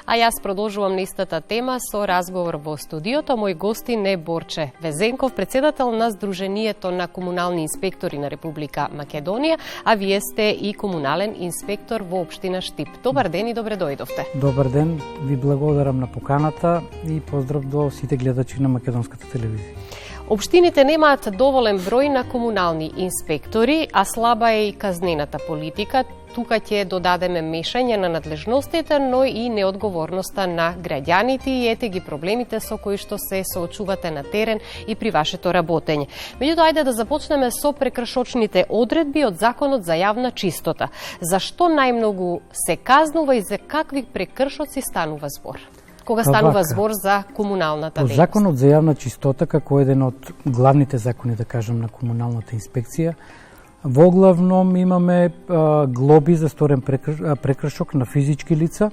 А јас продолжувам на истата тема со разговор во студиото. Мој гостин е Борче Везенков, председател на Сдруженијето на комунални инспектори на Република Македонија, а вие сте и комунален инспектор во општина Штип. Добар ден и добре дојдовте. Добар ден, ви благодарам на поканата и поздрав до сите гледачи на македонската телевизија. Општините немаат доволен број на комунални инспектори, а слаба е и казнената политика. Тука ќе додадеме мешање на надлежностите, но и неодговорноста на граѓаните и ете ги проблемите со кои што се соочувате на терен и при вашето работење. Меѓутоа, ајде да започнеме со прекршочните одредби од Законот за јавна чистота. Зашто најмногу се казнува и за какви прекршоци станува збор? Кога станува збор за комуналната дејност? Законот за јавна чистота, како еден од главните закони, да кажам, на комуналната инспекција, во главном имаме глоби за сторен прекршок на физички лица.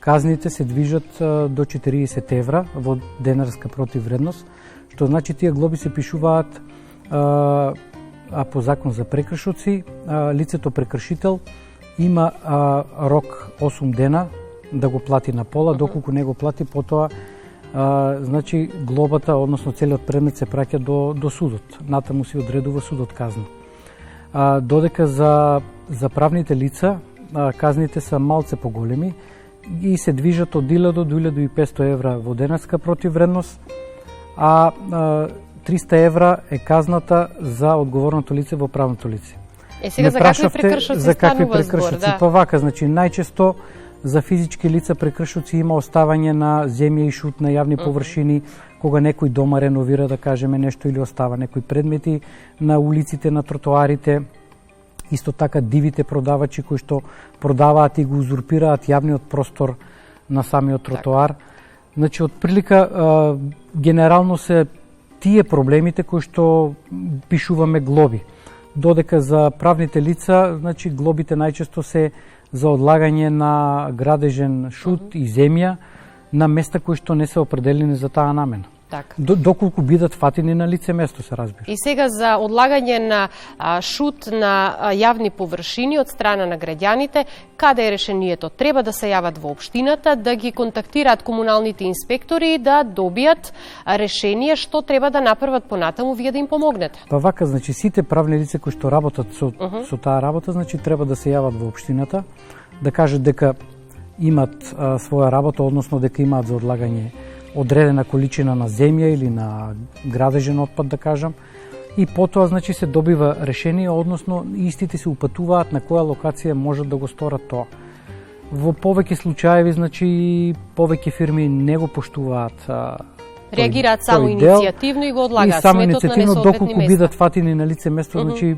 Казните се движат до 40 евра во денарска противвредност, што значи тие глоби се пишуваат по закон за прекршоци. Лицето прекршител има рок 8 дена да го плати на пола, доколку не го плати, потоа значи глобата, односно целиот предмет се праќа до судот. Натаму се одредува судот казна. Додека за правните лица казните се малце поголеми и се движат од 1000 до 1500 евра во денарска противвредност, а 300 евра е казната за одговорното лице во правното лице. Сега за какви прекршоци станува збор? Да. Па вака, значи најчесто за физички лица прекршоци има оставање на земја и шут на јавни површини, кога некој дома реновира, да кажеме, нешто или остава некои предмети на улиците, на тротоарите. Исто така дивите продавачи кои што продаваат и го узурпираат јавниот простор на самиот тротоар. Значи, од прилика, генерално се тие проблемите кои што пишуваме глоби. Додека за правните лица, значи глобите најчесто се за одлагање на градежен шут и земја на места кои што не се определени за таа намена. Така. Доколку бидат фатени на лице место, се разбира. И сега за одлагање на шут на јавни површини од страна на граѓаните, каде е решението? Треба да се јават во општината, да ги контактираат комуналните инспектори и да добијат решение што треба да направат понатаму, вие да им помогнете. Па вака, значи сите правни лица кои што работат со таа работа, значи треба да се јават во општината, да кажат дека имат своја работа, односно дека имаат за одлагање одредена количина на земја или на градежен отпад, да кажам, и потоа значи се добива решение, односно истите се упатуваат на која локација можат да го сторат тоа. Во повеќе случаеви, значи повеќе фирми не го поштуваат реагираат само иницијативно и го одлагаат сметот на несоодветни доколку бидат фатени на лице место, значи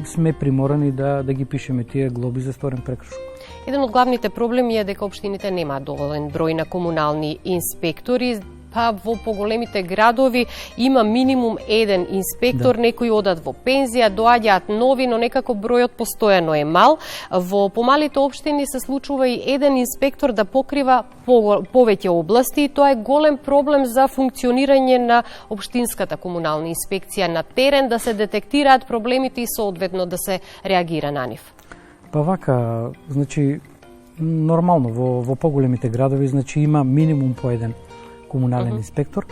сме приморани да ги пишеме тие глоби за сторен прекршок. Еден од главните проблеми е дека општините немаат доволен број на комунални инспектори, па во поголемите градови има минимум еден инспектор, некои одат во пензија, доаѓаат нови, но некако бројот постојано е мал. Во помалите општини се случува и еден инспектор да покрива повеќе области и тоа е голем проблем за функционирање на општинската комунална инспекција на терен, да се детектираат проблемите и соодветно да се реагира на нив. Па вака, значи нормално во поголемите градови значи има минимум по еден комунален инспектор,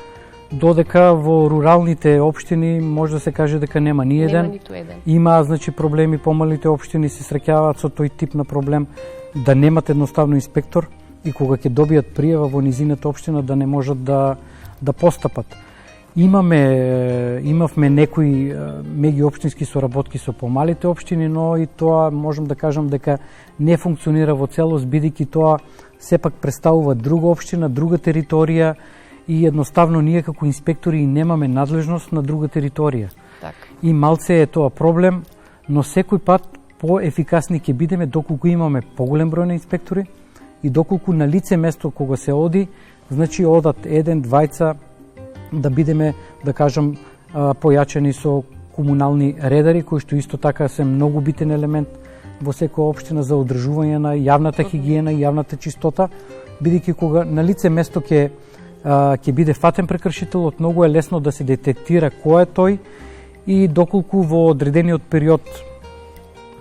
додека во руралните општини може да се каже дека нема ни еден. Има значи проблеми, помалите општини се среќаваат со тој тип на проблем да немат едноставно инспектор и кога ќе добијат пријава во низината општина да не можат да постапат. Имавме некои меѓуопштински соработки со помалите општини, но и тоа можам да кажам дека не функционира во целост, бидејќи тоа сепак представува друга општина, друга територија и едноставно ние како инспектори немаме надлежност на друга територија. Так. И малце е тоа проблем, но секој пат поефикасни ќе бидеме доколку имаме поголем број на инспектори и доколку на лице место кога се оди, значи одат еден, двајца, да бидеме, да кажам, појачени со комунални редари, кои што исто така се многу битен елемент во секоја општина за одржување на јавната хигиена и јавната чистота, бидејќи кога на лице место ќе биде фатен прекршителот, многу е лесно да се детектира кој е тој и доколку во одредениот период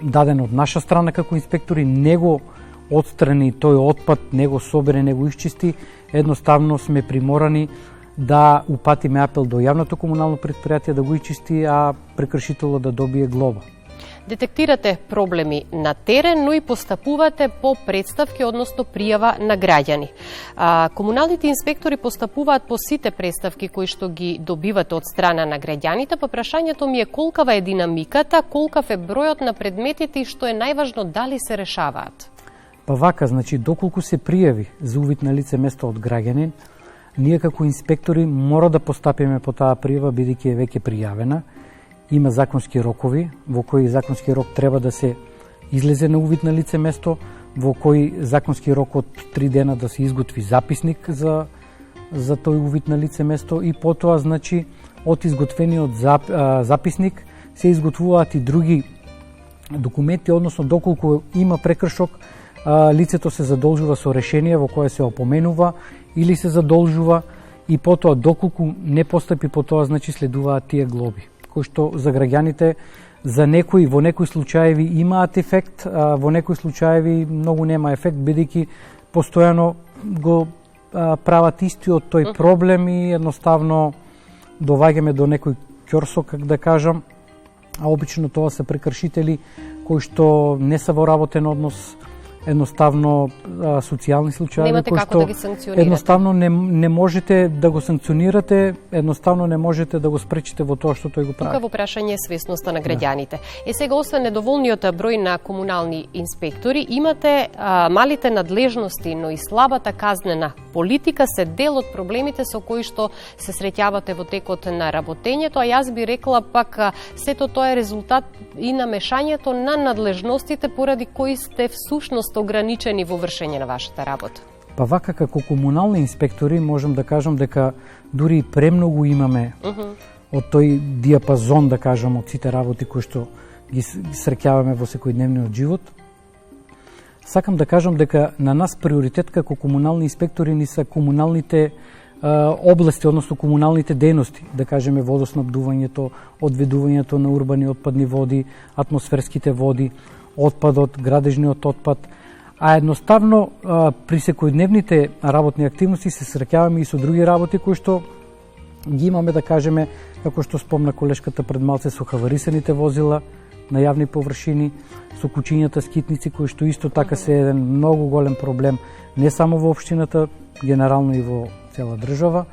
даден од наша страна како инспектори не го отстрани тој отпад, не го собере, не го исчисти, едноставно сме приморани да упатиме апел до јавното комунално претпријатие да го исчисти, а прекршителот да добие глоба. Детектирате проблеми на терен, но и постапувате по представки, односно пријава на граѓани. Комуналните инспектори постапуваат по сите представки кои што ги добивате од страна на граѓаните, па прашањето ми е колкава е динамиката, колкав е бројот на предметите и што е најважно, дали се решаваат? Па вака, значи, доколку се пријави за увид на лице место од граѓанин, ние како инспектори мора да постапиме по таа пријава, бидејќи е веќе пријавена. Има законски рокови, во кои законски рок треба да се излезе на увид на лице место, во кои законски рок од 3 дена да се изготви записник за тој увид на лице место и потоа, значи, од изготвениот записник се изготвуваат и други документи, односно доколку има прекршок, лицето се задолжува со решение во кое се опоменува или се задолжува и потоа доколку не постапи по тоа, значи следуваат тие глоби, кои што за граѓаните во некои случаеви имаат ефект, во некои случаеви многу нема ефект, бидејќи постојано го прават истиот тој проблем и едноставно доваѓаме до некој ќорсок, как да кажам, а обично тоа се прекршители кои што не се во работен однос, едноставно социјални случаи кои што да едноставно не можете да го санкционирате, едноставно не можете да го спречите во тоа што тој го прави. Тука во прашање е свесноста на граѓаните. Сега освен недоволниот број на комунални инспектори, имате малите надлежности, но и слабата казнена политика се дел од проблемите со кои што се среќавате во текот на работењето, а јас би рекла пак сето тоа е резултат и на мешањето на надлежностите поради кои сте всушност ограничени во вршење на вашата работа. Па вака, како комунални инспектори можам да кажам дека дури премногу имаме од тој диапазон, да кажам, од сите работи кои што ги среќаваме во секојдневниот живот. Сакам да кажам дека на нас приоритет како комунални инспектори ни се комуналните области, односно комуналните дејности, да кажеме водоснабдувањето, одведувањето на урбани отпадни води, атмосферските води, отпадот, градежниот отпад, а едноставно при секојдневните работни активности се среќаваме и со други работи кои што ги имаме, да кажеме, како што спомна колешката пред малце, со хаварисаните возила на јавни површини, со кучињата скитници кои што исто така се еден многу голем проблем не само во општината, генерално и во цела држава,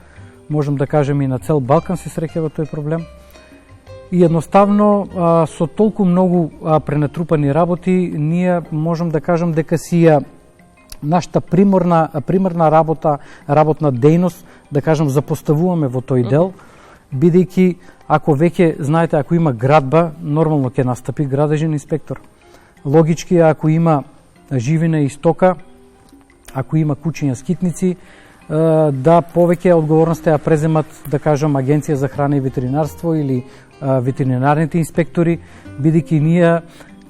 можам да кажем и на цел Балкан се среќава тој проблем. И едноставно со толку многу пренатрупани работи, ние можам да кажам дека си нашата примерна работна дејност, да кажам, запоставуваме во тој дел, бидејќи ако веќе знаете, ако има градба, нормално ќе настапи градежен инспектор. Логички, ако има живина и стока, ако има кучиња скитници, да повеќе одговорност ја преземат, да кажам, Агенција за храна и ветеринарство или ветеринарните инспектори, бидејќи ние,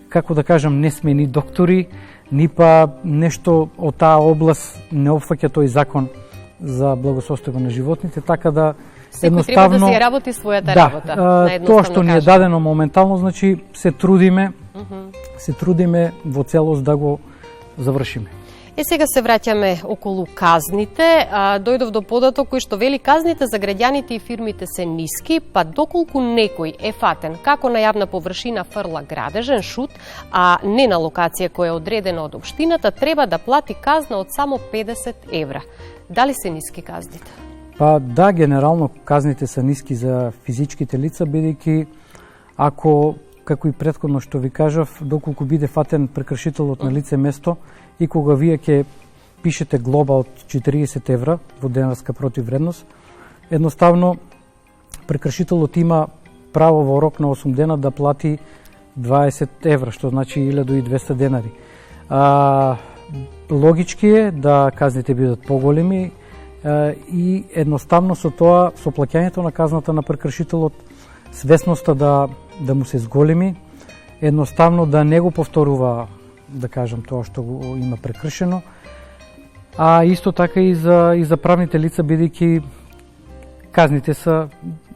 како да кажам, не сме ни доктори, ни па нешто од таа област не опфаќа тој закон за благосостојба на животните, така да секој треба да си работи својата работа. Тоа што ни е дадено моментално, значи се трудиме во целост да го завршиме. Сега се враќаме околу казните. Дојдов до податок кој што вели казните за граѓаните и фирмите се ниски, па доколку некој е фатен како на јавна површина фрла градежен шут, а не на локација која е одредена од општината, треба да плати казна од само 50 евра. Дали се ниски казните? Па да, генерално казните се ниски за физичките лица, бидејќи ако, како и претходно што ви кажав, доколку биде фатен прекршителот на лице место и кога вие ќе пишете глоба од 40 евра во денарска противвредност, едноставно прекршителот има право во рок на 8 дена да плати 20 евра, што значи 1200 денари. Логички е да казните бидат поголеми и едноставно со тоа, со плаќањето на казната на прекршителот, свесноста да му се зголеми, едноставно да не го повторува, да кажам, тоа што го има прекршено, а исто така и за правните лица, бидејќи казните се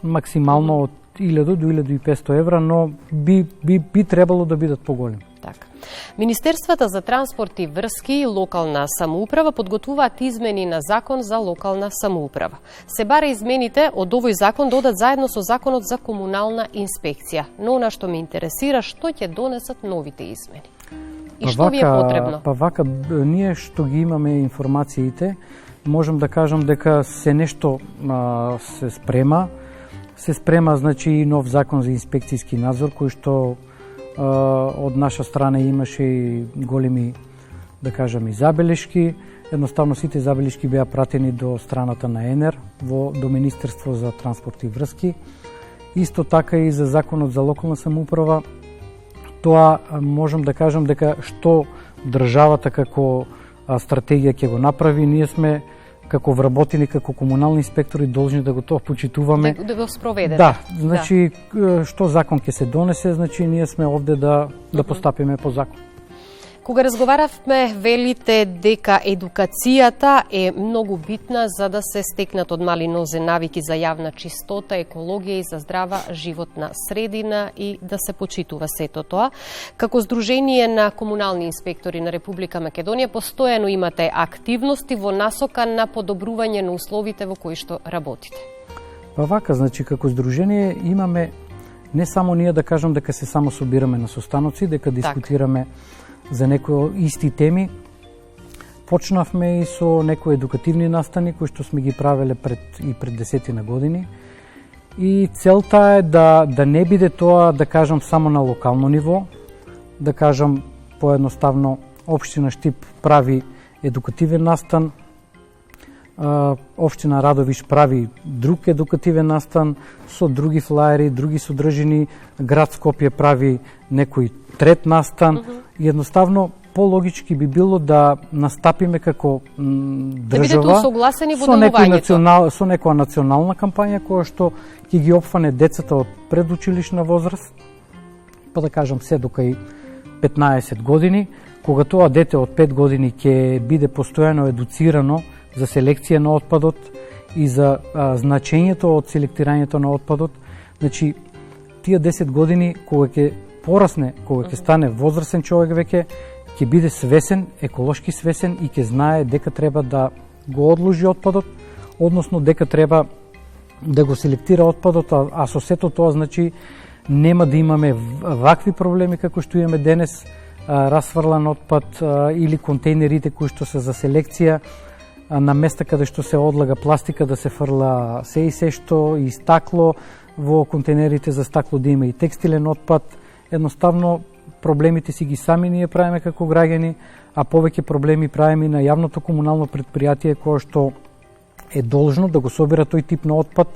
максимално од 1000 до 1500 евра, но би требало да бидат поголеми. Така. Министерствата за транспорт и врски и локална самоуправа подготвуваат измени на закон за локална самоуправа. Се бара измените од овој закон додат заедно со законот за комунална инспекција. Но она што ме интересира, што ќе донесат новите измени? И што ви е потребно? Па вака, ние што ги имаме информациите, можам да кажам дека се нешто се спрема. Се спрема, значи, нов закон за инспекцијски надзор, кој што од наша страна имаше и големи, да кажам, и забелешки. Едноставно сите забелешки беа пратени до страната на ЕНЕР, до Министерство за транспорт и врски. Исто така и за законот за локална самоуправа. Тоа можам да кажам дека што државата како стратегија ќе го направи, ние сме како вработени, како комунални инспектори должни да го тоа почитуваме. Да го спроведете. Да, значи што закон ќе се донесе, значи ние сме овде да постапиме по закон. Кога разговаравме, велите дека едукацијата е многу битна за да се стекнат од мали нозе навики за јавна чистота, екологија и за здрава животна средина и да се почитува сето тоа. Како Сдружение на комунални инспектори на Република Македонија постојано имате активности во насока на подобрување на условите во кои што работите. Па вака, значи како Сдружение имаме не само ние да кажам дека се само собираме на состаноци, дека дискутираме за некои исти теми. Почнавме и со некои едукативни настани кои што сме ги правеле пред 10 на години. И целта е да не биде тоа, да кажам, само на локално ниво, да кажам поедноставно општина Штип прави едукативен настан, општина Радовиш прави друг едукативен настан со други флаери, други содржини, град Скопје прави некој трет настан. Едноставно пологички би било да настапиме како држава со некоја национална кампања која што ќе ги опфане децата од предучилишна возраст, па да кажам се до кај 15 години, кога тоа дете од 5 години ќе биде постојано едуцирано за селекција на отпадот и за значењето од селектирањето на отпадот. Значи, тие 10 години кога ќе порасне, кога ќе стане возрастен човек веќе, ќе биде свесен, еколошки свесен и ќе знае дека треба да го одложи отпадот, односно дека треба да го селектира отпадот, а со сето тоа, значи, нема да имаме вакви проблеми како што имаме денес, расфрлан отпад или контейнерите кои што се за селекција, на места каде што се одлага пластика да се фрла се и се што и стакло, во контейнерите за стакло да има и текстилен отпад. Едноставно проблемите си ги сами ние правиме како граѓани, а повеќе проблеми правиме на јавното комунално предпријатие кое што е должно да го собира тој тип на отпад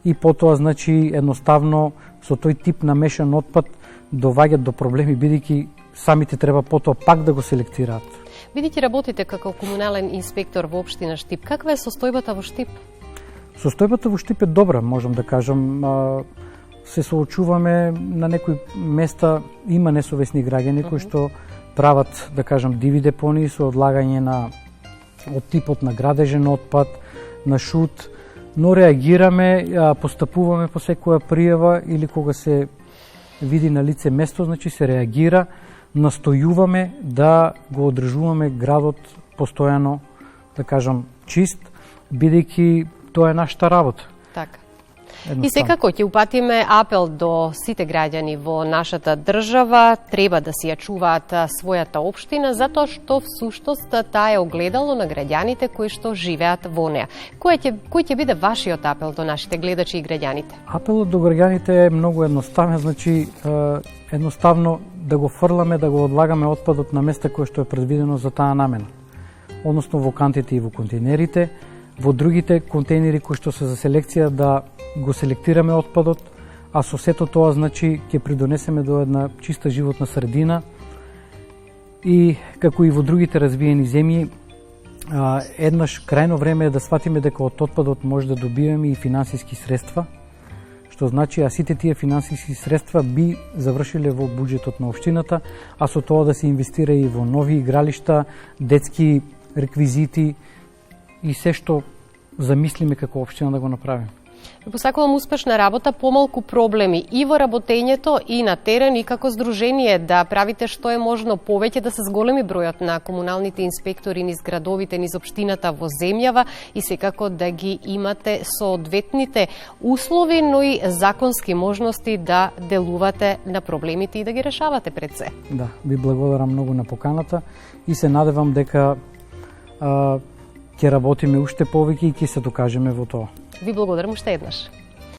и потоа, значи, едноставно со тој тип на мешан отпад доваѓат до проблеми, бидејќи самите треба потоа пак да го селектираат. Бидејќи работите како комунален инспектор во општина Штип, каква е состојбата во Штип? Состојбата во Штип е добра, можам да кажам. Се соочуваме на некои места, има несовесни граѓани кои што прават, да кажам, диви депонии со одлагање од типот на градежен отпад, на шут, но реагираме, постапуваме по секоја пријава или кога се види на лице место, значи се реагира, настојуваме да го одржуваме градот постојано, да кажам, чист, бидејќи тоа е нашата работа. Така. И секако ќе упатиме апел до сите граѓани во нашата држава, треба да си ја чуваат својата општина, затоа што всуштост таа е огледало на граѓаните кои што живеат во неа. Кој ќе биде вашиот апел до нашите гледачи и граѓаните? Апелот до граѓаните е многу едноставен, значи едноставно да го фрламе, да го одлагаме отпадот на места кое што е предвидено за таа намена. Односно во кантите и во контейнерите, во другите контейнери кои што се за селекција да го селектираме отпадот, а со сето тоа, значи, ќе придонесеме до една чиста животна средина и како и во другите развиени земји, еднаш крајно време е да сватиме дека од отпадот може да добиваме и финансиски средства, што значи, а сите тие финансиски средства би завршиле во буџетот на општината, а со тоа да се инвестира и во нови игралишта, детски реквизити и се што замислиме како општина да го направиме. Ви посакувам успешна работа, помалку проблеми и во работењето и на терен, и како здружение да правите што е можно повеќе, да се зголеми бројот на комуналните инспектори низ градовите, низ општината во земјава и секако да ги имате соодветните услови, но и законски можности да делувате на проблемите и да ги решавате пред се. Да, ви благодарам многу на поканата и се надевам дека ќе работиме уште повеќе и ќе се докажеме во тоа. Ви благодарам уште еднаш.